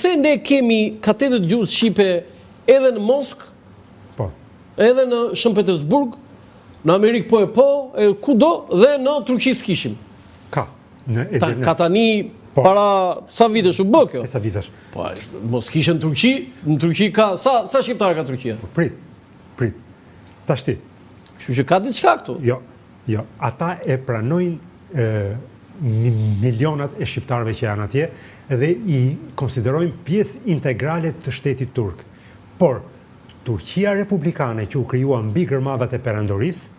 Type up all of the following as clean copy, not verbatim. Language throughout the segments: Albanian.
pse ne kemi katetët gjuhës shqipe edhe në Moskë, Po. edhe në Shën Petersburg, në Amerikë e kudo dhe në Turqi s'kishim. Ka. Në Edirne. Ka tani para sa vitesh u bë kjo? Sa vitesh? Po, mos kishte në Turqi ka sa shqiptar ka Turqia? Po, prit. Tashti. Kështu që ka diçka këtu. Jo. Ata e pranojnë milionat e shqiptarëve që janë atje dhe i konsiderojnë pjesë integrale të shtetit turk. Por Turqia republikane që u krijua mbi gërmadat e perandorisë,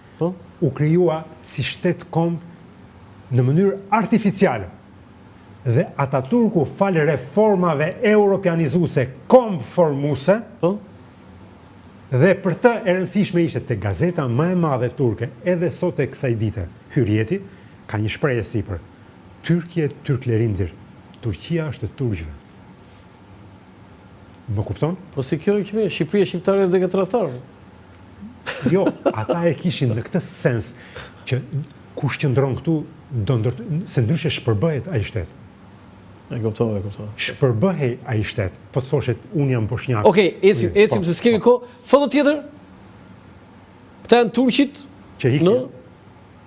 u krijua si shtet kombë në mënyrë artificiale. Dhe Ataturku fal reformave europianizuese kombë formuse, dhe për të e rëndësishme ishte te gazeta më e madhe turke, edhe sot e kësaj dite, Hürriyeti, ka një shprehje sipër. Türkiye Türklerindir. Turqia është e turqëve. Më kupton? Po si kjo që Shqipëria shqiptare dhe këtë tradhtarë. Jo, ata e kishin në këtë sens që kush qëndron këtu se ndryshe shpërbëhet ai shtet. E kuptova. Shpërbëhej ai shtet. Po të thoshet unë jam bosnjak. Okej, ecim se s'kemi kohë. Foto tjetër. Këta janë turqit që hiqin.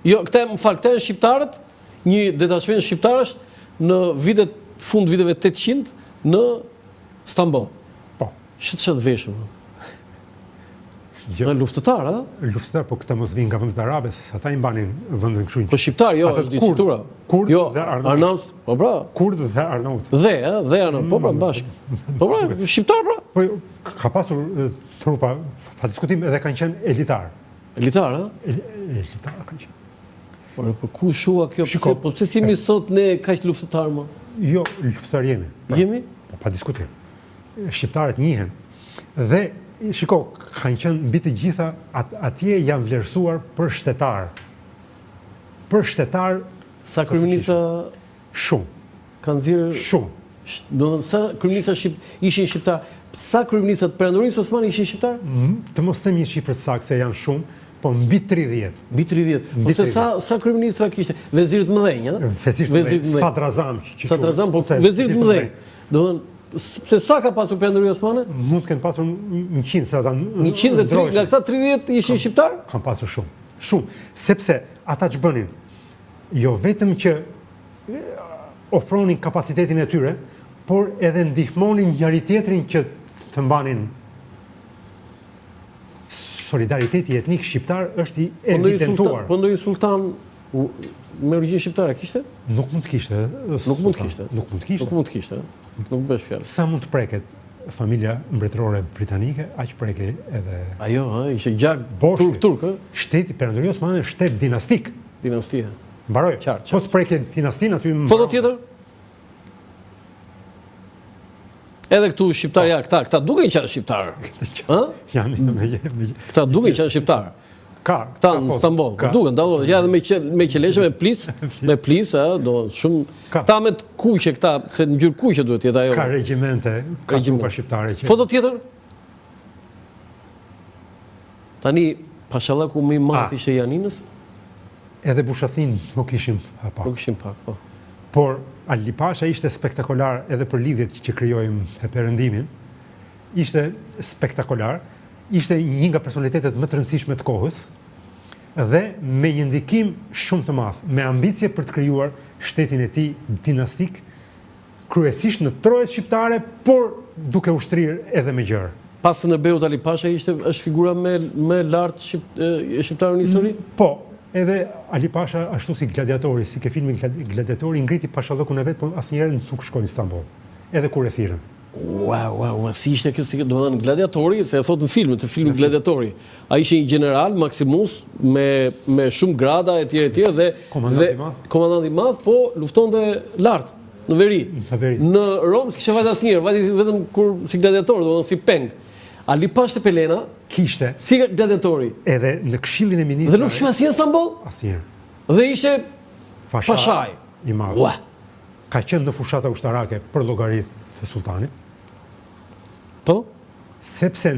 Jo, këta janë shqiptarët, një detachment shqiptarësh në fund viteve 800 në Stamboll. Po. Ç't veshur. Jo, luftëtar, a? Luftëtar, po këta mos vinë nga vendet arabe, se ata i mbanin vendin kështu. Po shqiptar, jo, diktatura. Kurd dhe Arnaut, po pra. Kurd dhe Arnaut. Dhe Arnaut, po pra bashkë. Po pra, shqiptar pra. Po ka pasur trupa, pa diskutim edhe kanë qenë elitar. Elitar, a? Elitar kanë qenë. Po ku shua kjo? Po pse jemi sot ne kaq luftëtar më? Jo, luftëtar jemi. Jemi? Po pa diskutim. Shqiptarët njihen. Dhe shiko, kanë qenë mbi të gjitha atje janë vlerësuar për shtetar. Për shtetar sa kryeministra shumë. Kanë nxjerrë shumë. Do të thënë sa kryeministra ishin shqiptar, sa kryeministrat perandorisë Osmani ishin shqiptar? Të mos them një shifër saktë se janë shumë, po mbi 30. Mbi 30. Po se sa kryeministra kishte? Vezirët mëdhenj, ëh? Vezirët mëdhenj. Sadrazam, po vezirët mëdhenj. Do të thënë se sa ka pasur perandori Osmane? Mund të kenë pasur 100, se ata 103, nga këta 30 ishin shqiptar? Kanë pasur shumë, sepse ata që bënin, jo vetëm që ofronin kapacitetin e tyre, por edhe ndihmonin njëri tjetrin që të mbanin solidariteti etnik shqiptar është i evidentuar. Po ndonjë sultan me origjinë shqiptare kishte? Nuk mund të kishte. Nuk mund të kishte. Nuk bësh fjalë. Sa mund të preket familja mbretërore britanike, aq preke edhe... Ajo, ishte gjak turk, Shteti Perandori Osmani është shtet dinastik. Dinastia. Mbaroj. Po të preke dinastin aty... Foto tjetër? Edhe këtu shqiptar, këta duke i qanë shqiptar. Këta duke i qanë shqiptar. Këta në Stamboll, duke, ndalon, ja dhe me qeleshe, me plis, do shumë... Këta me të kuqe, këta, se në gjyrë kuqe duhet jetë ajo. Ka regjimente, ka trupa shqiptare. Foto tjetër? Tani, pashallaku më i madh ishte Janinës? Edhe Bushathin nuk ishim pak. Nuk ishim pak, po. Por Ali Pasha ishte spektakolar edhe për lidhjet që krijojmë e perëndimin. Ishte spektakolar, ishte një nga personalitetet më të rëndësishme të kohës dhe me një ndikim shumë të madh, me ambicie për të krijuar shtetin e tij dinastik, kryesisht në trojet shqiptare, por duke ushtrirë edhe me gjërë. Pas Skënderbeut, Ali Pasha është figura më lartë e shqiptarëve në histori? Po. Edhe Ali Pasha, ashtu si gladiatori, si ke filmin Gladiatori, ngriti pashallëkun e vetë, po asnjëherë nuk shkoi në Stamboll. Edhe kur e thirrën. Wow, si ishte kjo, si domethënë gladiatori, se e thot në filmin Gladiatori. Ai ishte një general Maximus me shumë grada etj dhe komandant i madh, po luftonte lart në veri. Në Rom s'kishte vajt asnjëherë, vajti vetëm kur si gladiator, domethënë si peng. Ali Pasha Pelena kishte si gladiatori edhe në Këshillin e Ministrave. Dhe nuk shkoi asnjë në Stamboll? Asnjëherë. Dhe ishte pashaj i madh. Ka qenë në fushata ushtarake për llogaritë të sultanit. Po? Sepse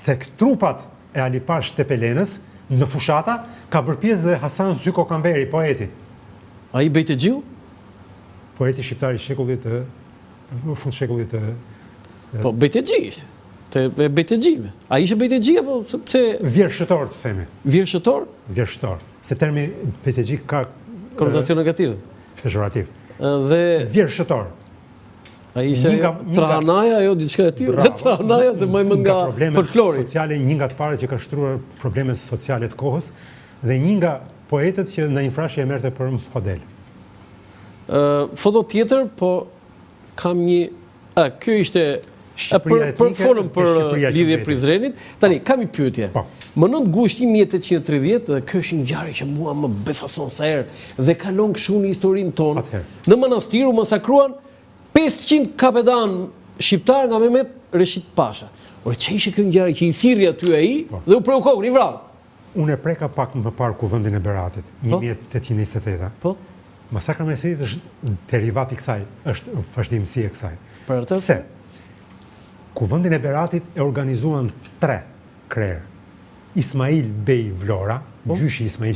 tek trupat e Ali Pash të Pelenës në fushata ka bërë pjesë dhe Hasan Zyko Kamberi, poeti. Ai Bejtegjiu? Poeti shqiptar i shekullit të në fund shekullit të... Po, Bejtegji ishte. Te Bejtegjime. A ishe Bejtegji apo pse... Vjershëtor, të themi. Vjershëtor? Vjershëtor. Se termi Bejtegji ka... Konotacion negativ. Pejorativ. Dhe... Vjershëtor. A ishe Trahanaja, jo, diçka e tillë. Trahanaja, se më nga folklori. Sociale, një nga të parët që ka shtruar probleme sociale të kohës, dhe një nga poetët që në infrashje e merte për model. Foto tjetër, po kam një... Kjo ishte... Për folëm për lidhje Prizrenit, tani, kam i pyetje. Më nëndë gusht 1830, dhe kjo është një ngjarje që mua më befason sa herë, dhe kalon kështu në historinë tonë. Në Manastir u masakruan 500 kapetan shqiptar nga Mehmet Reshit Pasha. Ore, që ishe kjo ngjarje që i thirrri aty ai dhe u preukon, i vrau? Unë e preka pak më parë kuvendin e Beratit, 1828. Po? Masakra me Meserit është derivat i kësaj, është vazhdimësi e kësaj. Për atë? Se, kuvendin e Beratit e organizuan 3 krerë. Ismail Bej Vlora, gjyshi Ismail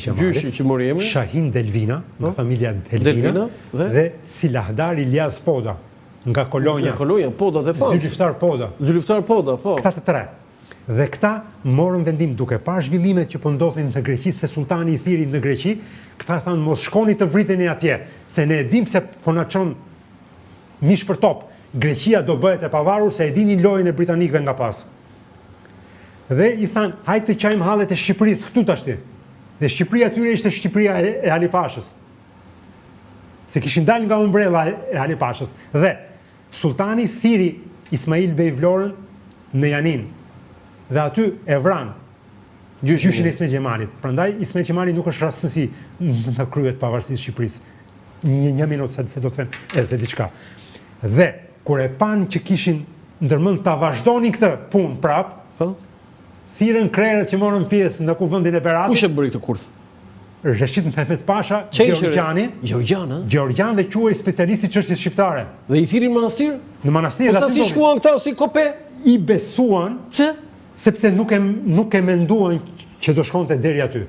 Qemali, Shahin Delvina, nga familja Delvina, dhe Silahdar Ilyas Poda, nga Kolonja. Nga Kolonja, Poda dhe fanë. Zyliftar Poda. Zyliftar Poda, po. Këta të 3. Dhe këta morën vendim duke parë zhvillimet që po ndodhin në Greqi, se sultani i thiri në Greqi, këta thanë mos shkoni të vriteni atje, se ne e dim se po na çon mish për top. Greqia do bëhet e pavarur se e dini lojën e britanikëve nga pas. Dhe i thanë, hajtë të qajmë hallet e Shqipërisë këtu tashti. Dhe Shqipëria tyre ishte Shqipëria e Halipashës. Se kishin dalë nga umbrella e Halipashës. Dhe sultani thiri Ismail Bej Vlorën në Janin. Dhe aty e vran gjyshin e Ismail Qemalit. Prandaj Ismail Qemali nuk është rastësi në kryet pavarësisë Shqipërisë. Një minutë se do të them edhe diçka. Dhe kur e panë që kishin ndërmend ta vazhdonin këtë punë prap, thirrën krerët që morën pjesë në kuvendin e Beratit. Kush e bëri këtë kurth? Reshit Mehmet Pasha, Gjeorgjani. Gjeorgjan dhe quhej specialisti çështjes shqiptare. Dhe i thirin në manastir? Në manastir. Po ta si shkuan këta si kope? I besuan. Pse? Sepse nuk e menduan që do shkonte deri aty.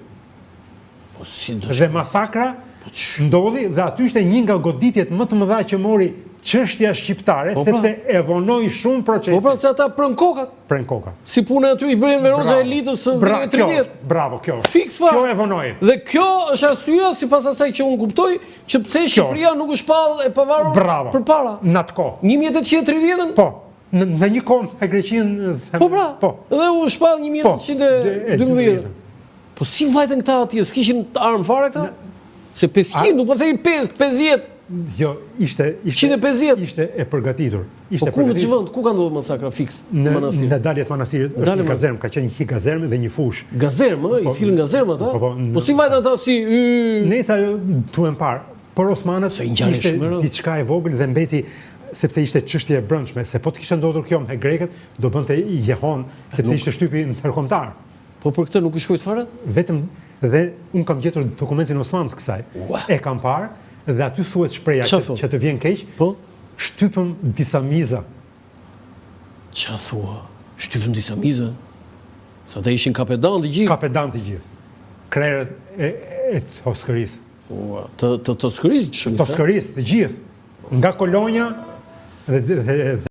Po si do? Dhe masakra ndodhi dhe aty ishte një nga goditjet më të mëdha që mori çështja shqiptare, sepse e vonoi shumë procesin. Po pra se ata prën kokat. Prën kokat. Si punë aty i bërin Veroza elitës së vitit 30. Bravo, kjo. Fiks fare. Kjo e vonoi. Dhe kjo është arsyeja sipas asaj që unë kuptoj, që pse Shqipëria nuk u shpall e pavarur përpara. Në atë kohë. 1830-ën? Po. Në një kohë e Greqinë. Po pra. Dhe u shpall 1812. Po si vajtën këta atje? S'kishin armë fare këta? Se 500, nuk po thej 50. Jo, ishte e përgatitur. Po ku në që vënd, ku ka ndodhur masakra fiks në manastir? Në daljet manastirit është një gazermë, ka qenë një gazermë dhe një fush. Gazermë, i thirrën gazermë ata? Po si vajtë ata si... Nesa tuën parë, por Osmanët ishte diçka e vogël dhe mbeti, sepse ishte çështje e brendshme, se po të kishte ndodhur kjo me grekët, do bënte jehon, sepse ishte shtypi ndërkombëtar. Po për këtë nuk u shkojt fare? Vetëm, dhe unë kam gjetur dokumentin Osman të kësaj, e kam parë, dhe aty thuhet shpreha që të vjen keq, shtypëm disa miza. Qa thua? Shtypëm disa miza? Sa të ishin kapedan të gjithë? Kapedan të gjithë. Krerët e Toskërisë. Të Toskërisë? Toskërisë të gjithë. Nga Kolonja dhe